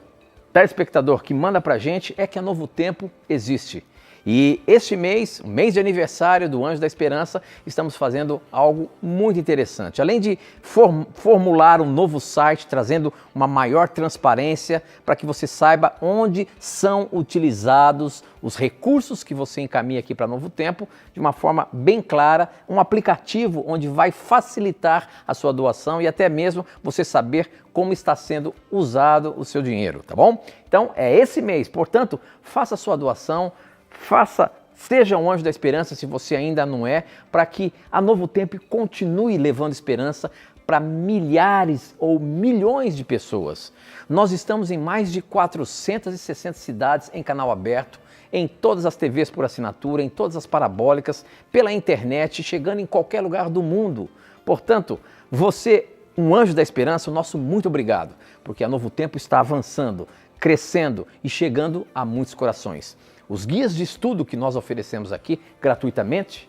telespectador, que manda pra gente, é que a Novo Tempo existe. E este mês, o mês de aniversário do Anjo da Esperança, estamos fazendo algo muito interessante. Além de formular um novo site, trazendo uma maior transparência para que você saiba onde são utilizados os recursos que você encaminha aqui para Novo Tempo, de uma forma bem clara, um aplicativo onde vai facilitar a sua doação e até mesmo você saber como está sendo usado o seu dinheiro, tá bom? Então é esse mês, portanto, faça a sua doação. Seja um anjo da esperança se você ainda não é, para que a Novo Tempo continue levando esperança para milhares ou milhões de pessoas. Nós estamos em mais de 460 cidades em canal aberto, em todas as TVs por assinatura, em todas as parabólicas, pela internet, chegando em qualquer lugar do mundo. Portanto, você, um anjo da esperança, o nosso muito obrigado, porque a Novo Tempo está avançando, crescendo e chegando a muitos corações. Os guias de estudo que nós oferecemos aqui gratuitamente,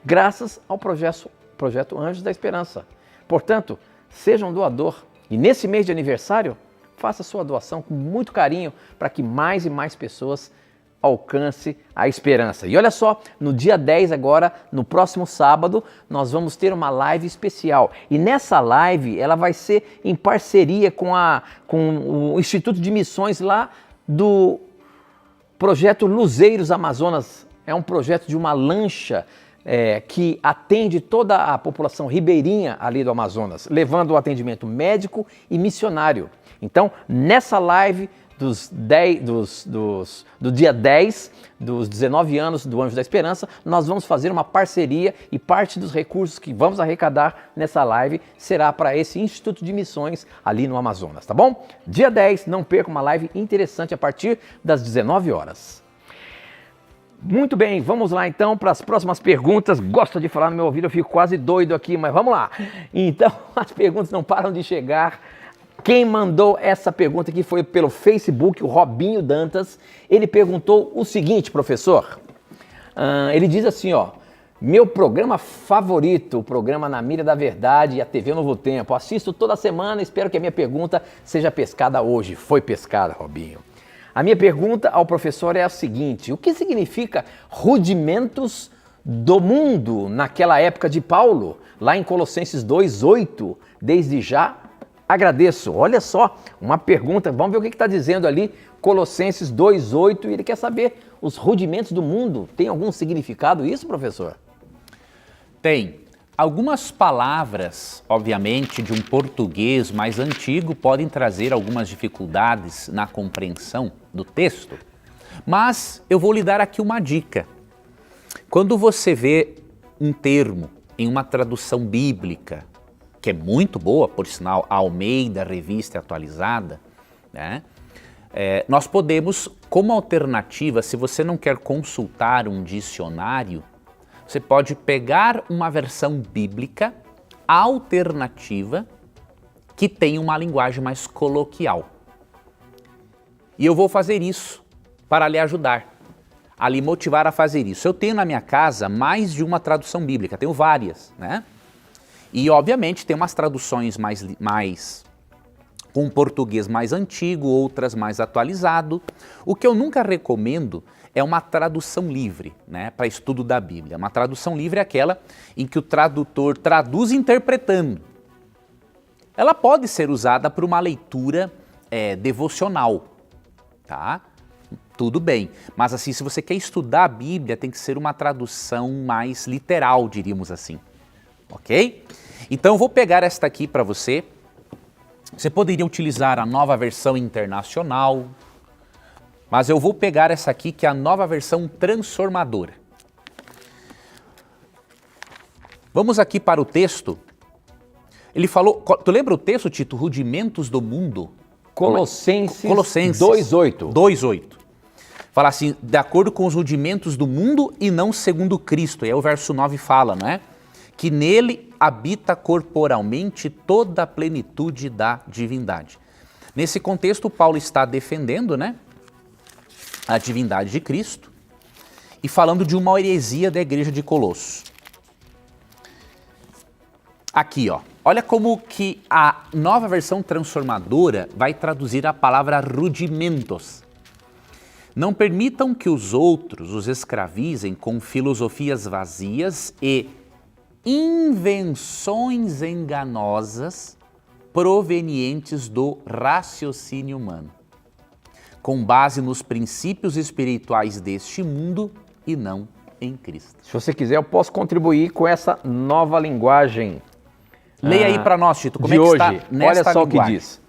graças ao projeto Anjos da Esperança. Portanto, seja um doador e nesse mês de aniversário, faça sua doação com muito carinho para que mais e mais pessoas alcance a esperança. E olha só, no dia 10 agora, no próximo sábado, nós vamos ter uma live especial. E nessa live, ela vai ser em parceria com o Instituto de Missões lá do Projeto Luzeiros Amazonas. É um projeto de uma lancha que atende toda a população ribeirinha ali do Amazonas, levando o atendimento médico e missionário. Então, nessa live do dia 10, dos 19 anos do Anjo da Esperança, nós vamos fazer uma parceria e parte dos recursos que vamos arrecadar nessa live será para esse Instituto de Missões ali no Amazonas, tá bom? Dia 10, não perca uma live interessante a partir das 19 horas. Muito bem, vamos lá então para as próximas perguntas. Gosto de falar no meu ouvido, eu fico quase doido aqui, mas vamos lá. Então, as perguntas não param de chegar. Quem mandou essa pergunta aqui foi pelo Facebook, o Robinho Dantas. Ele perguntou o seguinte, professor. Ele diz assim, ó. Meu programa favorito, o programa Na Mira da Verdade e a TV Novo Tempo. Assisto toda semana, espero que a minha pergunta seja pescada hoje. Foi pescada, Robinho. A minha pergunta ao professor é a seguinte: o que significa rudimentos do mundo naquela época de Paulo, lá em Colossenses 2:8? Desde já agradeço. Olha só, uma pergunta, vamos ver o que está dizendo ali, Colossenses 2:8, e ele quer saber os rudimentos do mundo. Tem algum significado isso, professor? Tem. Algumas palavras, obviamente, de um português mais antigo podem trazer algumas dificuldades na compreensão do texto, mas eu vou lhe dar aqui uma dica. Quando você vê um termo em uma tradução bíblica, que é muito boa, por sinal, a Almeida, Revista Atualizada, né? Nós podemos, como alternativa, se você não quer consultar um dicionário, você pode pegar uma versão bíblica alternativa que tem uma linguagem mais coloquial. E eu vou fazer isso para lhe ajudar, a lhe motivar a fazer isso. Eu tenho na minha casa mais de uma tradução bíblica, tenho várias, né? E obviamente tem umas traduções mais com português mais antigo, outras mais atualizado. O que eu nunca recomendo é uma tradução livre, né, para estudo da Bíblia. Uma tradução livre é aquela em que o tradutor traduz interpretando. Ela pode ser usada para uma leitura devocional, tá? Tudo bem, mas assim, se você quer estudar a Bíblia, tem que ser uma tradução mais literal, diríamos assim, ok? Então eu vou pegar esta aqui para você. Você poderia utilizar a Nova Versão Internacional, mas eu vou pegar essa aqui, que é a Nova Versão Transformadora. Vamos aqui para o texto. Ele falou, tu lembra o texto, Tito? Rudimentos do mundo? Colossenses 2:8. 2:8. Fala assim, de acordo com os rudimentos do mundo e não segundo Cristo. E aí o verso 9 fala, não é? Que nele habita corporalmente toda a plenitude da divindade. Nesse contexto, Paulo está defendendo, né, a divindade de Cristo e falando de uma heresia da igreja de Colossos. Aqui, ó, olha como que a Nova Versão Transformadora vai traduzir a palavra rudimentos. Não permitam que os outros os escravizem com filosofias vazias e invenções enganosas provenientes do raciocínio humano, com base nos princípios espirituais deste mundo e não em Cristo. Se você quiser, eu posso contribuir com essa nova linguagem. Leia aí para nós, Tito, como de é que hoje. está nesta Olha só linguagem. o que diz.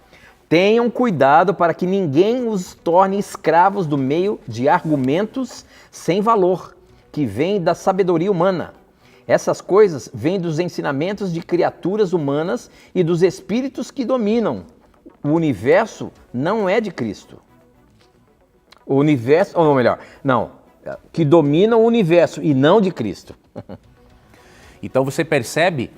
Tenham cuidado para que ninguém os torne escravos do meio de argumentos sem valor, que vêm da sabedoria humana. Essas coisas vêm dos ensinamentos de criaturas humanas e dos espíritos que dominam. O universo não é de Cristo. O universo, ou melhor, não, que dominam o universo e não de Cristo. Então você percebe,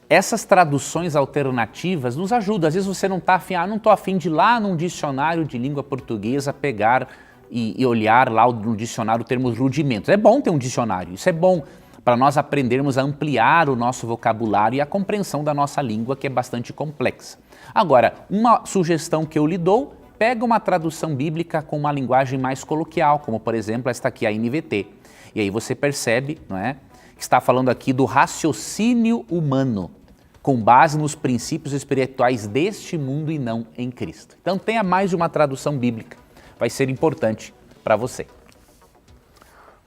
essas traduções alternativas nos ajudam. Às vezes você não está afim, não estou afim de ir lá num dicionário de língua portuguesa pegar e olhar lá no dicionário termos rudimentos. É bom ter um dicionário, isso é bom para nós aprendermos a ampliar o nosso vocabulário e a compreensão da nossa língua, que é bastante complexa. Agora, uma sugestão que eu lhe dou, pega uma tradução bíblica com uma linguagem mais coloquial, como por exemplo esta aqui, a NVT. E aí você percebe, não é, que está falando aqui do raciocínio humano, com base nos princípios espirituais deste mundo e não em Cristo. Então tenha mais de uma tradução bíblica, vai ser importante para você.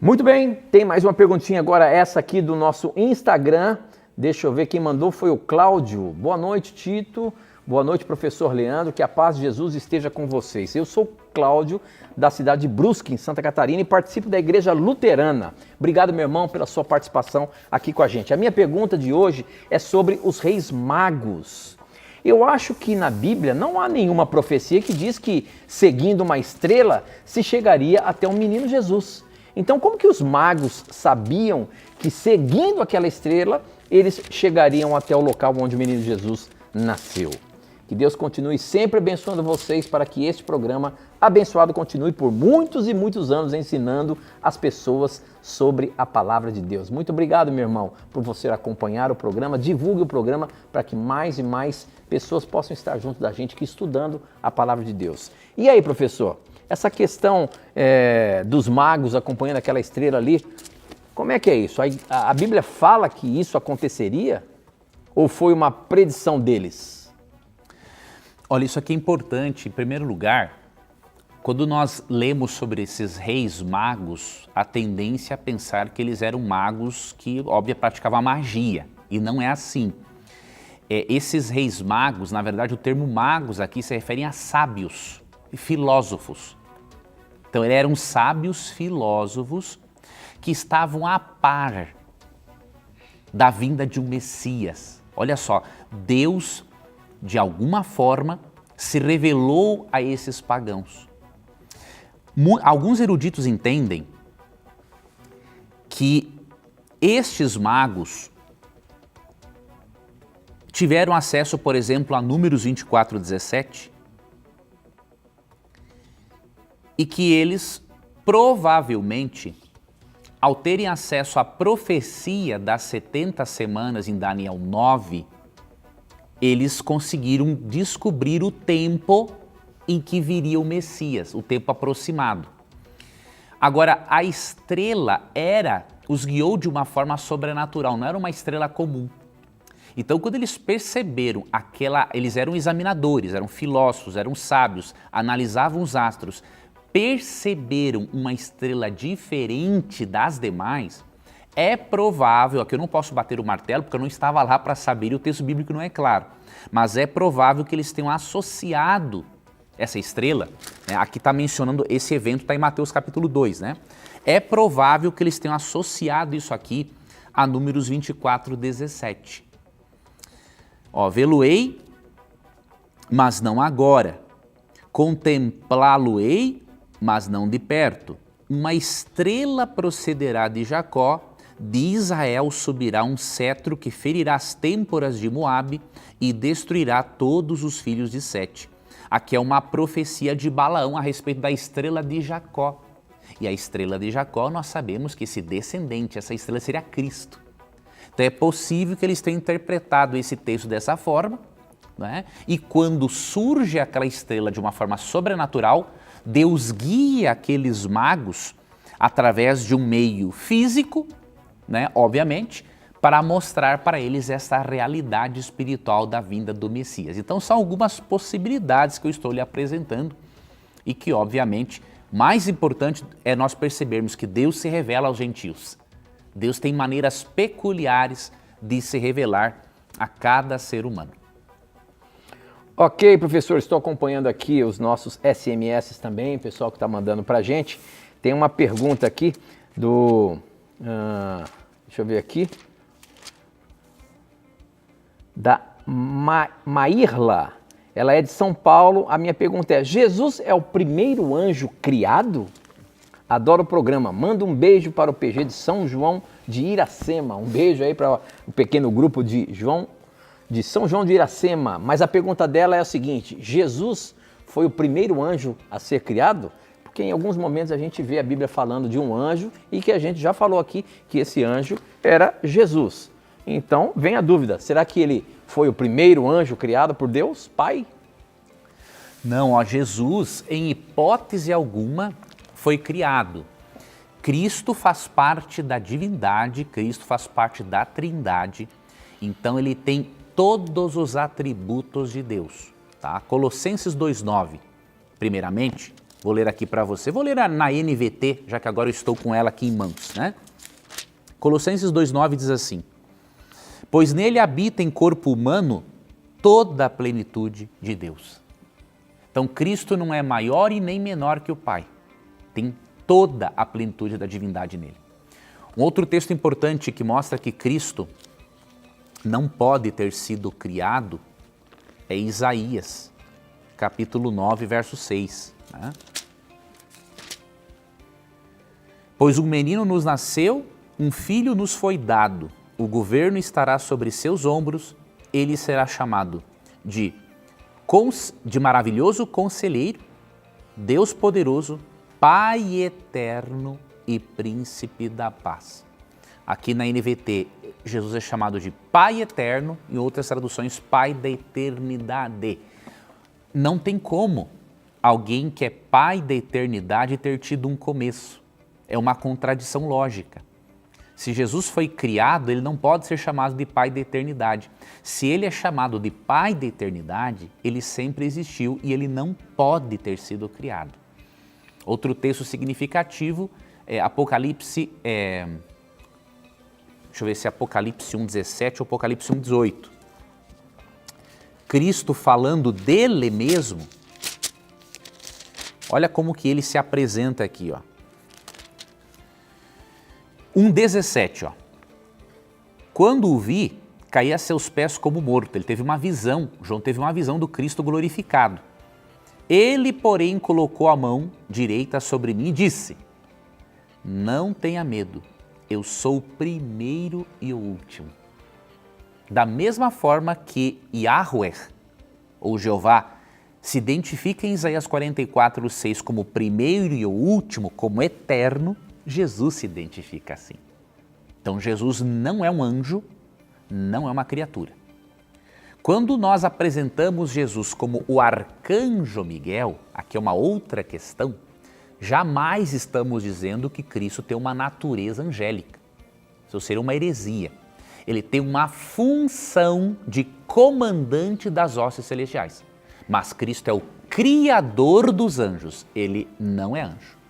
Muito bem, tem mais uma perguntinha agora, essa aqui do nosso Instagram. Deixa eu ver, quem mandou foi o Cláudio. Boa noite, Tito. Boa noite, professor Leandro. Que a paz de Jesus esteja com vocês. Eu sou Cláudio, da cidade de Brusque, em Santa Catarina, e participo da Igreja Luterana. Obrigado, meu irmão, pela sua participação aqui com a gente. A minha pergunta de hoje é sobre os Reis Magos. Eu acho que na Bíblia não há nenhuma profecia que diz que, seguindo uma estrela, se chegaria até um menino Jesus. Então, como que os magos sabiam que, seguindo aquela estrela, eles chegariam até o local onde o menino Jesus nasceu? Que Deus continue sempre abençoando vocês para que este programa abençoado continue por muitos e muitos anos ensinando as pessoas sobre a palavra de Deus. Muito obrigado, meu irmão, por você acompanhar o programa. Divulgue o programa para que mais e mais pessoas possam estar junto da gente aqui estudando a palavra de Deus. E aí, professor? Essa questão dos magos acompanhando aquela estrela ali, como é que é isso? A Bíblia fala que isso aconteceria? Ou foi uma predição deles? Olha, isso aqui é importante. Em primeiro lugar, quando nós lemos sobre esses reis magos, a tendência é pensar que eles eram magos que, óbvio, praticavam magia. E não é assim. Esses reis magos, na verdade, o termo magos aqui se refere a sábios e filósofos. Então, eles eram sábios filósofos que estavam a par da vinda de um Messias. Olha só, Deus, de alguma forma, se revelou a esses pagãos. Alguns eruditos entendem que estes magos tiveram acesso, por exemplo, a Números 24:17, e que eles, provavelmente, ao terem acesso à profecia das 70 semanas em Daniel 9, eles conseguiram descobrir o tempo em que viria o Messias, o tempo aproximado. Agora, a estrela os guiou de uma forma sobrenatural, não era uma estrela comum. Então, quando eles perceberam eles eram examinadores, eram filósofos, eram sábios, analisavam os astros, perceberam uma estrela diferente das demais, é provável, aqui eu não posso bater o martelo porque eu não estava lá para saber e o texto bíblico não é claro, mas é provável que eles tenham associado essa estrela, né? Aqui está mencionando esse evento, está em Mateus capítulo 2, né? É provável que eles tenham associado isso aqui a Números 24:17. Ó, vê-lo-ei, mas não agora, contemplá-lo-ei, mas não de perto. Uma estrela procederá de Jacó, de Israel subirá um cetro que ferirá as têmporas de Moabe e destruirá todos os filhos de Sete. Aqui é uma profecia de Balaão a respeito da estrela de Jacó. E a estrela de Jacó, nós sabemos que esse descendente, essa estrela seria Cristo. Então é possível que eles tenham interpretado esse texto dessa forma, né? E quando surge aquela estrela de uma forma sobrenatural, Deus guia aqueles magos através de um meio físico, né, obviamente, para mostrar para eles essa realidade espiritual da vinda do Messias. Então são algumas possibilidades que eu estou lhe apresentando e que, obviamente, mais importante é nós percebermos que Deus se revela aos gentios. Deus tem maneiras peculiares de se revelar a cada ser humano. Ok, professor, estou acompanhando aqui os nossos SMS também, o pessoal que está mandando para a gente. Tem uma pergunta aqui do... deixa eu ver aqui. Da Maírla. Ela é de São Paulo. A minha pergunta é: Jesus é o primeiro anjo criado? Adoro o programa. Manda um beijo para o PG de São João de Iracema. Um beijo aí para o pequeno grupo de São João de Iracema. Mas a pergunta dela é a seguinte: Jesus foi o primeiro anjo a ser criado? Porque em alguns momentos a gente vê a Bíblia falando de um anjo e que a gente já falou aqui que esse anjo era Jesus. Então vem a dúvida: será que ele foi o primeiro anjo criado por Deus, Pai? Não, ó, Jesus, em hipótese alguma, foi criado. Cristo faz parte da divindade, Cristo faz parte da Trindade, então ele tem todos os atributos de Deus. Tá? Colossenses 2,9, primeiramente, vou ler aqui para você, vou ler na NVT, já que agora eu estou com ela aqui em mãos, né? Colossenses 2,9 diz assim: pois nele habita em corpo humano toda a plenitude de Deus. Então Cristo não é maior e nem menor que o Pai, tem toda a plenitude da divindade nele. Um outro texto importante que mostra que Cristo não pode ter sido criado é Isaías, capítulo 9, verso 6. Né? Pois um menino nos nasceu, um filho nos foi dado, o governo estará sobre seus ombros, ele será chamado de maravilhoso conselheiro, Deus poderoso, Pai eterno e príncipe da paz. Aqui na NVT, Jesus é chamado de Pai eterno, em outras traduções, Pai da eternidade. Não tem como alguém que é Pai da eternidade ter tido um começo. É uma contradição lógica. Se Jesus foi criado, ele não pode ser chamado de Pai da eternidade. Se ele é chamado de Pai da eternidade, ele sempre existiu e ele não pode ter sido criado. Outro texto significativo é Apocalipse, deixa eu ver se é Apocalipse 1,17 ou Apocalipse 1,18. Cristo falando dele mesmo, olha como que ele se apresenta aqui, ó. 1,17, ó. Quando o vi, caí a seus pés como morto. Ele teve uma visão, João teve uma visão do Cristo glorificado. Ele, porém, colocou a mão direita sobre mim e disse: não tenha medo, eu sou o primeiro e o último. Da mesma forma que Yahweh, ou Jeová, se identifica em Isaías 44:6 como o primeiro e o último, como eterno, Jesus se identifica assim. Então Jesus não é um anjo, não é uma criatura. Quando nós apresentamos Jesus como o arcanjo Miguel, aqui é uma outra questão, jamais estamos dizendo que Cristo tem uma natureza angélica. Isso seria uma heresia. Ele tem uma função de comandante das hostes celestiais. Mas Cristo é o criador dos anjos, ele não é anjo.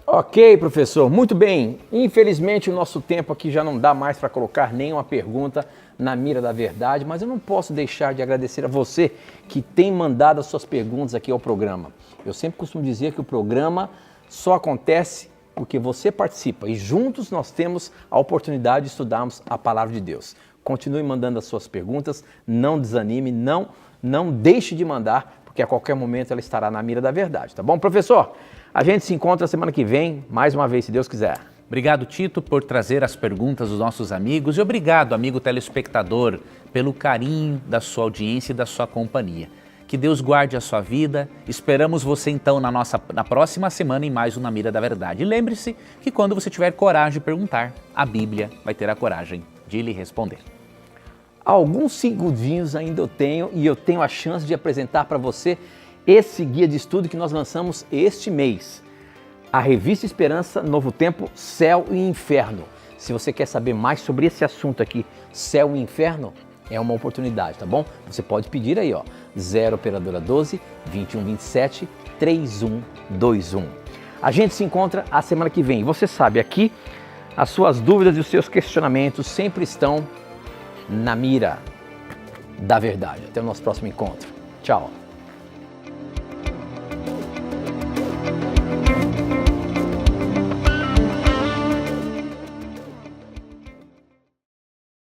Ok, professor, muito bem. Infelizmente o nosso tempo aqui já não dá mais para colocar nenhuma pergunta na mira da verdade, mas eu não posso deixar de agradecer a você que tem mandado as suas perguntas aqui ao programa. Eu sempre costumo dizer que o programa só acontece porque você participa e juntos nós temos a oportunidade de estudarmos a palavra de Deus. Continue mandando as suas perguntas, não desanime, não deixe de mandar, porque a qualquer momento ela estará na mira da verdade, tá bom, professor? A gente se encontra semana que vem, mais uma vez, se Deus quiser. Obrigado, Tito, por trazer as perguntas dos nossos amigos e obrigado, amigo telespectador, pelo carinho da sua audiência e da sua companhia. Que Deus guarde a sua vida. Esperamos você então na próxima semana em mais um Na Mira da Verdade. E lembre-se que quando você tiver coragem de perguntar, a Bíblia vai ter a coragem de lhe responder. Alguns segundinhos ainda eu tenho e eu tenho a chance de apresentar para você esse guia de estudo que nós lançamos este mês. A Revista Esperança, Novo Tempo, Céu e Inferno. Se você quer saber mais sobre esse assunto aqui, Céu e Inferno, é uma oportunidade, tá bom? Você pode pedir aí, ó, 0 operadora 12 2127 3121. A gente se encontra a semana que vem. Você sabe, aqui as suas dúvidas e os seus questionamentos sempre estão na mira da verdade. Até o nosso próximo encontro. Tchau.